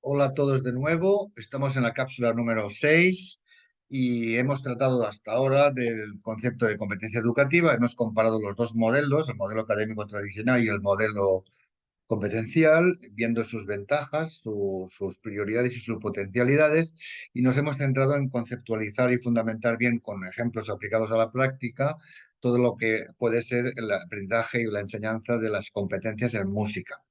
Hola a todos de nuevo. Estamos en la cápsula número 6 y hemos tratado hasta ahora del concepto de competencia educativa. Hemos comparado los dos modelos, el modelo académico tradicional y el modelo competencial, viendo sus ventajas, sus prioridades y sus potencialidades, y nos hemos centrado en conceptualizar y fundamentar bien con ejemplos aplicados a la práctica todo lo que puede ser el aprendizaje y la enseñanza de las competencias en música.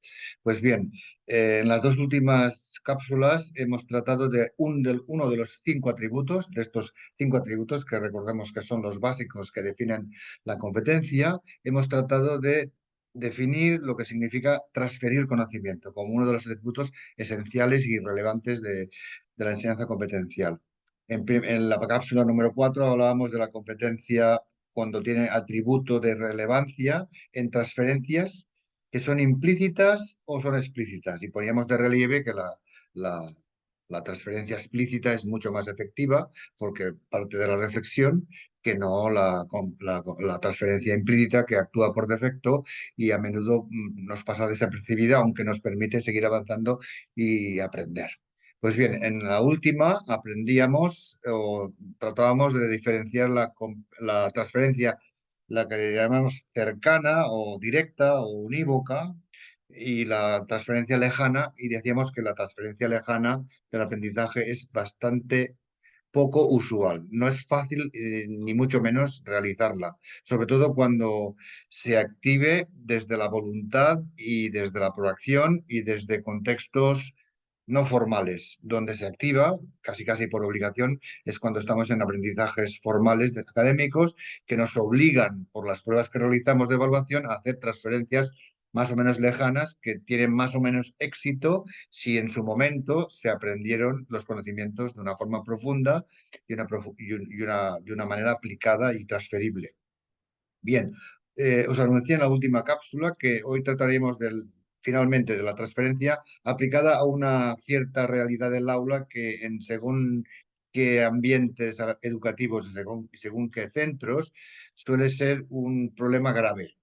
Pues bien, en las dos últimas cápsulas hemos tratado de uno de los cinco atributos, de estos cinco atributos que recordemos que son los básicos que definen la competencia. Hemos tratado de definir lo que significa transferir conocimiento como uno de los atributos esenciales y relevantes de la enseñanza competencial. En la cápsula número 4 hablábamos de la competencia cuando tiene atributo de relevancia en transferencias que son implícitas o son explícitas. Y poníamos de relieve que la, la transferencia explícita es mucho más efectiva porque parte de la reflexión que no la transferencia implícita que actúa por defecto y a menudo nos pasa desapercibida, aunque nos permite seguir avanzando y aprender. Pues bien, en la última aprendíamos o tratábamos de diferenciar la transferencia, la que llamamos cercana o directa o unívoca, y la transferencia lejana, y decíamos que la transferencia lejana del aprendizaje es bastante poco usual. No es fácil, ni mucho menos realizarla, sobre todo cuando se active desde la voluntad y desde la proacción y desde contextos no formales. Donde se activa, casi casi por obligación, es cuando estamos en aprendizajes formales académicos que nos obligan, por las pruebas que realizamos de evaluación, a hacer transferencias más o menos lejanas que tienen más o menos éxito si en su momento se aprendieron los conocimientos de una forma profunda y una manera aplicada y transferible. Bien, os anuncié en la última cápsula que hoy trataremos finalmente de la transferencia aplicada a una cierta realidad del aula que en según qué ambientes educativos y según qué centros suele ser un problema grave.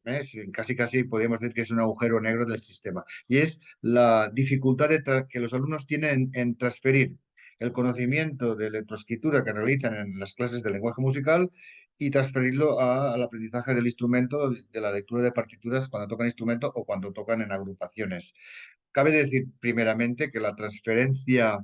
Casi casi podríamos decir que es un agujero negro del sistema. Y es la dificultad que los alumnos tienen en transferir el conocimiento de electroescritura que realizan en las clases de lenguaje musical y transferirlo al aprendizaje del instrumento, de la lectura de partituras cuando tocan instrumento o cuando tocan en agrupaciones. Cabe decir primeramente que la transferencia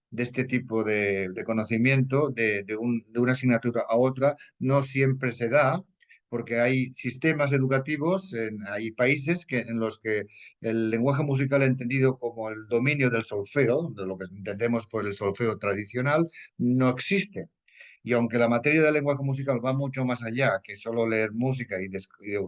de este tipo de conocimiento de una asignatura a otra no siempre se da porque hay sistemas educativos, hay países en los que el lenguaje musical entendido como el dominio del solfeo, de lo que entendemos por el solfeo tradicional, no existe. Y aunque la materia del lenguaje musical va mucho más allá que solo leer música y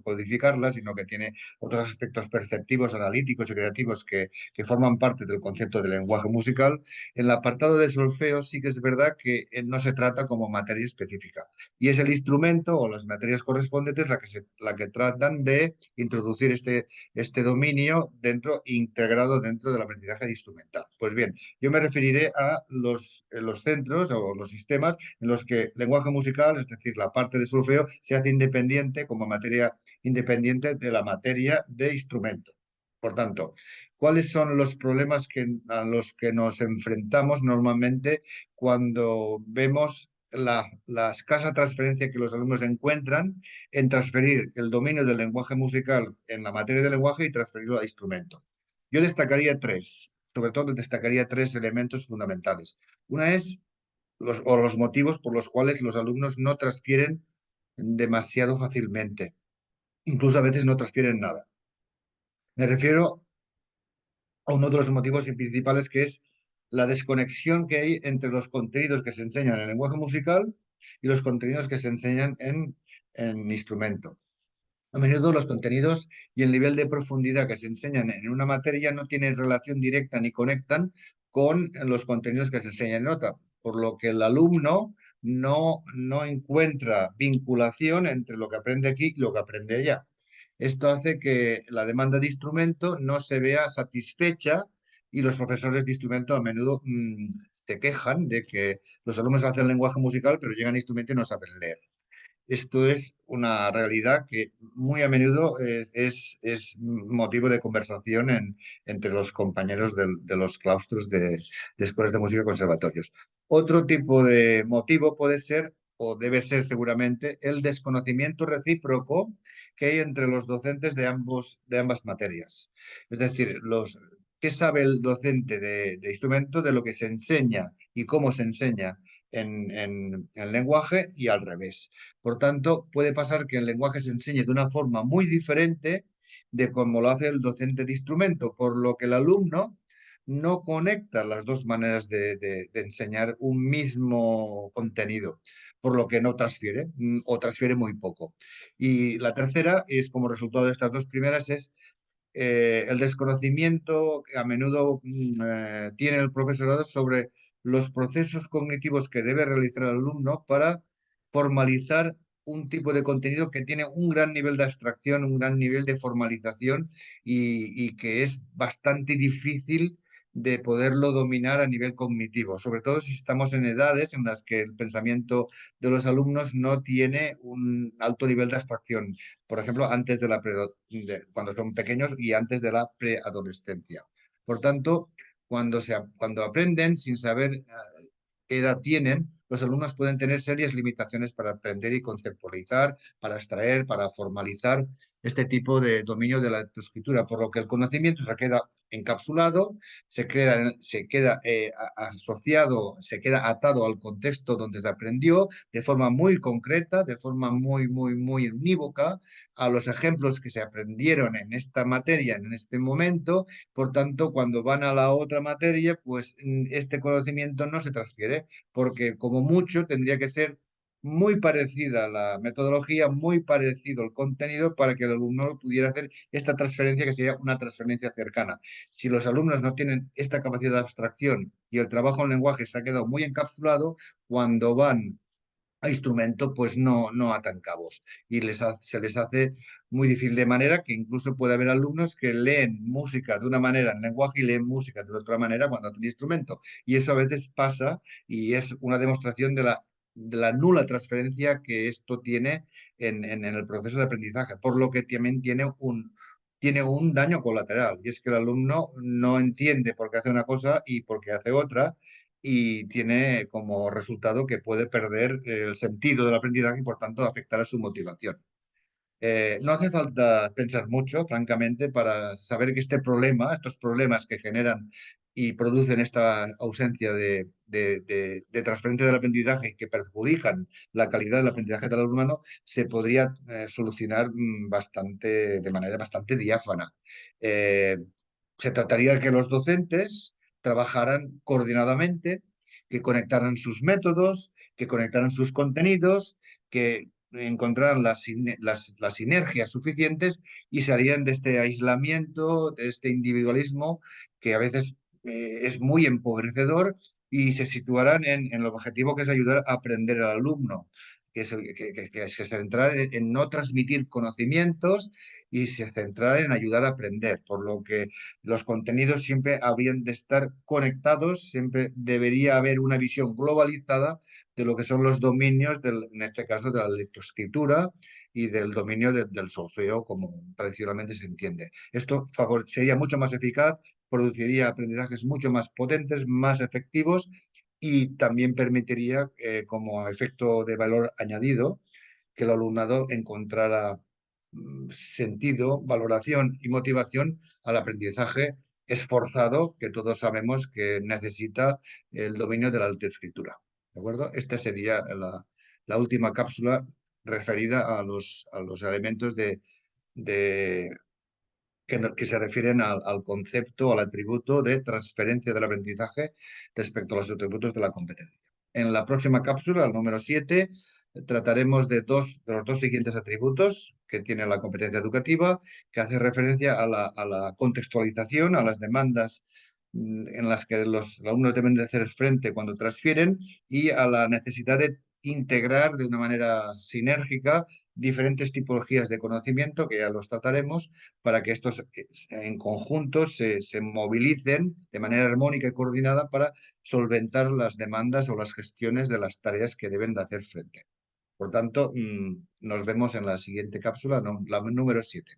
codificarla, sino que tiene otros aspectos perceptivos, analíticos y creativos que forman parte del concepto del lenguaje musical, en el apartado de solfeo sí que es verdad que no se trata como materia específica. Y es el instrumento o las materias correspondientes la que tratan de introducir este dominio integrado dentro del aprendizaje instrumental. Pues bien, yo me referiré a los centros o los sistemas en los que lenguaje musical, es decir, la parte de solfeo, se hace independiente como materia independiente de la materia de instrumento. Por tanto, ¿cuáles son los problemas a los que nos enfrentamos normalmente cuando vemos la escasa transferencia que los alumnos encuentran en transferir el dominio del lenguaje musical en la materia de lenguaje y transferirlo a instrumento? Yo destacaría tres, sobre todo destacaría tres elementos fundamentales. Una es los motivos por los cuales los alumnos no transfieren demasiado fácilmente. Incluso a veces no transfieren nada. Me refiero a uno de los motivos principales que es la desconexión que hay entre los contenidos que se enseñan en lenguaje musical y los contenidos que se enseñan en instrumento. A menudo los contenidos y el nivel de profundidad que se enseñan en una materia no tienen relación directa ni conectan con los contenidos que se enseñan en otra, por lo que el alumno no encuentra vinculación entre lo que aprende aquí y lo que aprende allá. Esto hace que la demanda de instrumento no se vea satisfecha y los profesores de instrumento a menudo se quejan de que los alumnos hacen lenguaje musical pero llegan a instrumento y no saben leer. Esto es una realidad que muy a menudo es motivo de conversación entre los compañeros de los claustros de escuelas de música y conservatorios. Otro tipo de motivo puede ser, o debe ser seguramente, el desconocimiento recíproco que hay entre los docentes de ambas materias. Es decir, ¿qué sabe el docente de instrumento de lo que se enseña y cómo se enseña en lenguaje y al revés? Por tanto, puede pasar que el lenguaje se enseñe de una forma muy diferente de cómo lo hace el docente de instrumento, por lo que el alumno no conecta las dos maneras de enseñar un mismo contenido, por lo que no transfiere o transfiere muy poco. Y la tercera es, como resultado de estas dos primeras, es el desconocimiento que a menudo tiene el profesorado sobre los procesos cognitivos que debe realizar el alumno para formalizar un tipo de contenido que tiene un gran nivel de abstracción, un gran nivel de formalización y que es bastante difícil de poderlo dominar a nivel cognitivo, sobre todo si estamos en edades en las que el pensamiento de los alumnos no tiene un alto nivel de abstracción, por ejemplo, antes de cuando son pequeños y antes de la preadolescencia. Por tanto, cuando aprenden sin saber qué edad tienen, los alumnos pueden tener serias limitaciones para aprender y conceptualizar, para extraer, para formalizar este tipo de dominio de la lectoescritura, por lo que el conocimiento se queda encapsulado, se queda asociado, se queda atado al contexto donde se aprendió de forma muy concreta, de forma muy unívoca, a los ejemplos que se aprendieron en esta materia en este momento. Por tanto, cuando van a la otra materia, pues este conocimiento no se transfiere, porque como mucho tendría que ser muy parecida la metodología, muy parecido el contenido para que el alumno pudiera hacer esta transferencia que sería una transferencia cercana. Si los alumnos no tienen esta capacidad de abstracción y el trabajo en lenguaje se ha quedado muy encapsulado, cuando van a instrumento, pues no atan cabos y se les hace muy difícil, de manera que incluso puede haber alumnos que leen música de una manera en lenguaje y leen música de otra manera cuando hacen instrumento. Y eso a veces pasa y es una demostración de la nula transferencia que esto tiene en el proceso de aprendizaje, por lo que también tiene un daño colateral, y es que el alumno no entiende por qué hace una cosa y por qué hace otra, y tiene como resultado que puede perder el sentido del aprendizaje y por tanto afectar a su motivación. No hace falta pensar mucho, francamente, para saber que estos problemas que generan y producen esta ausencia de transferencia del aprendizaje y que perjudican la calidad del aprendizaje del alumno, se podría solucionar de manera bastante diáfana. Eh, Se trataría de que los docentes trabajaran coordinadamente, que conectaran sus métodos, que conectaran sus contenidos, que encontraran las sinergias suficientes y salían de este aislamiento, de este individualismo que a veces es muy empobrecedor, y se situaran en el objetivo que es ayudar a aprender al alumno, que es que se centrar en no transmitir conocimientos y se centrar en ayudar a aprender, por lo que los contenidos siempre habrían de estar conectados, siempre debería haber una visión globalizada de lo que son los dominios, en este caso de la lectoescritura y del dominio del solfeo, como tradicionalmente se entiende. Esto sería mucho más eficaz, produciría aprendizajes mucho más potentes, más efectivos, y también permitiría, como efecto de valor añadido, que el alumnado encontrara sentido, valoración y motivación al aprendizaje esforzado que todos sabemos que necesita el dominio de la lectoescritura. ¿De acuerdo? Esta sería la última cápsula referida a los elementos de- que se refieren al concepto, al atributo de transferencia del aprendizaje respecto a los atributos de la competencia. En la próxima cápsula, el número 7, trataremos de los dos siguientes atributos que tiene la competencia educativa, que hace referencia a la contextualización, a las demandas en las que los alumnos deben de hacer frente cuando transfieren, y a la necesidad de integrar de una manera sinérgica diferentes tipologías de conocimiento, que ya los trataremos, para que estos en conjunto se movilicen de manera armónica y coordinada para solventar las demandas o las gestiones de las tareas que deben de hacer frente. Por tanto, nos vemos en la siguiente cápsula, la número 7.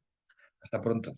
Hasta pronto.